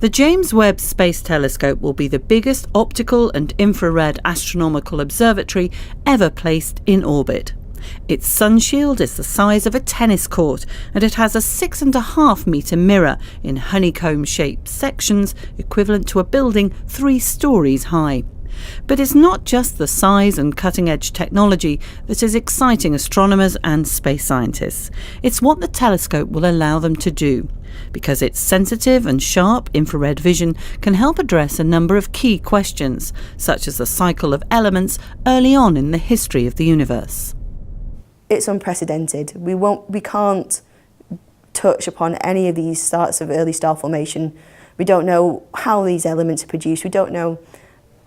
The James Webb Space Telescope will be the biggest optical and infrared astronomical observatory ever placed in orbit. Its sun shield is the size of a tennis court, and it has a 6.5-metre mirror in honeycomb-shaped sections equivalent to a building 3 stories high. But it's not just the size and cutting-edge technology that is exciting astronomers and space scientists. It's what the telescope will allow them to do, because its sensitive and sharp infrared vision can help address a number of key questions, such as the cycle of elements early on in the history of the universe. It's unprecedented. We can't touch upon any of these starts of early star formation. We don't know how these elements are produced. We don't know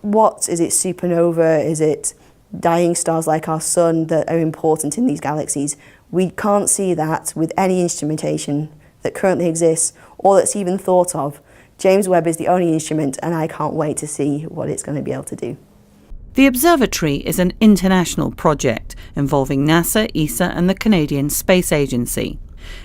what is it, supernova, is it dying stars like our sun that are important in these galaxies. We can't see that with any instrumentation that currently exists or that's even thought of. James Webb is the only instrument, and I can't wait to see what it's going to be able to do. The observatory is an international project involving NASA, ESA and the Canadian Space Agency.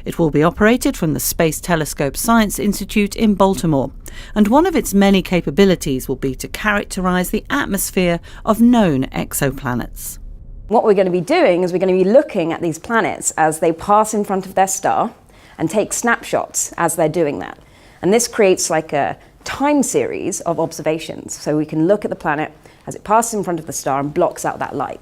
It will be operated from the Space Telescope Science Institute in Baltimore, and one of its many capabilities will be to characterise the atmosphere of known exoplanets. What we're going to be doing is we're going to be looking at these planets as they pass in front of their star and take snapshots as they're doing that. And this creates like a time series of observations, so we can look at the planet as it passes in front of the star and blocks out that light.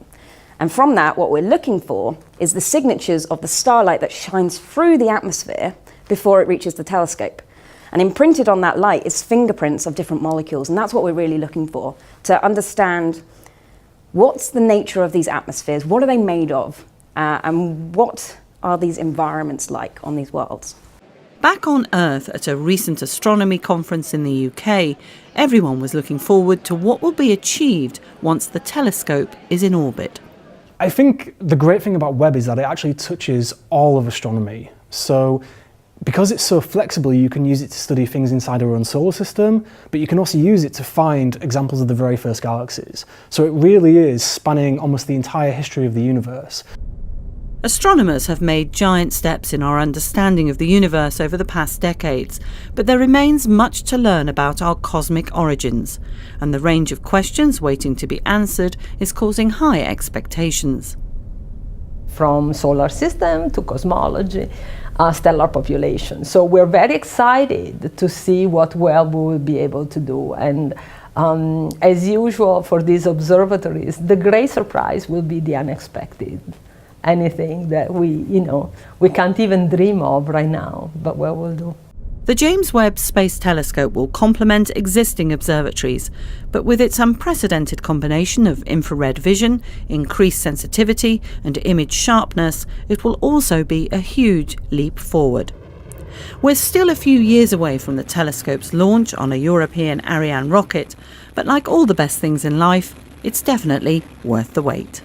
And from that, what we're looking for is the signatures of the starlight that shines through the atmosphere before it reaches the telescope. And imprinted on that light is fingerprints of different molecules, and that's what we're really looking for, to understand what's the nature of these atmospheres, what are they made of, and what are these environments like on these worlds. Back on Earth at a recent astronomy conference in the UK, everyone was looking forward to what will be achieved once the telescope is in orbit. I think the great thing about Webb is that it actually touches all of astronomy. So because it's so flexible, you can use it to study things inside our own solar system, but you can also use it to find examples of the very first galaxies. So it really is spanning almost the entire history of the universe. Astronomers have made giant steps in our understanding of the universe over the past decades, but there remains much to learn about our cosmic origins, and the range of questions waiting to be answered is causing high expectations. From solar system to cosmology, stellar population. So we're very excited to see what Webb will be able to do. And as usual for these observatories, the great surprise will be the unexpected. Anything that we can't even dream of right now, but Webb will do. The James Webb Space Telescope will complement existing observatories, but with its unprecedented combination of infrared vision, increased sensitivity and image sharpness, it will also be a huge leap forward. We're still a few years away from the telescope's launch on a European Ariane rocket, but like all the best things in life, it's definitely worth the wait.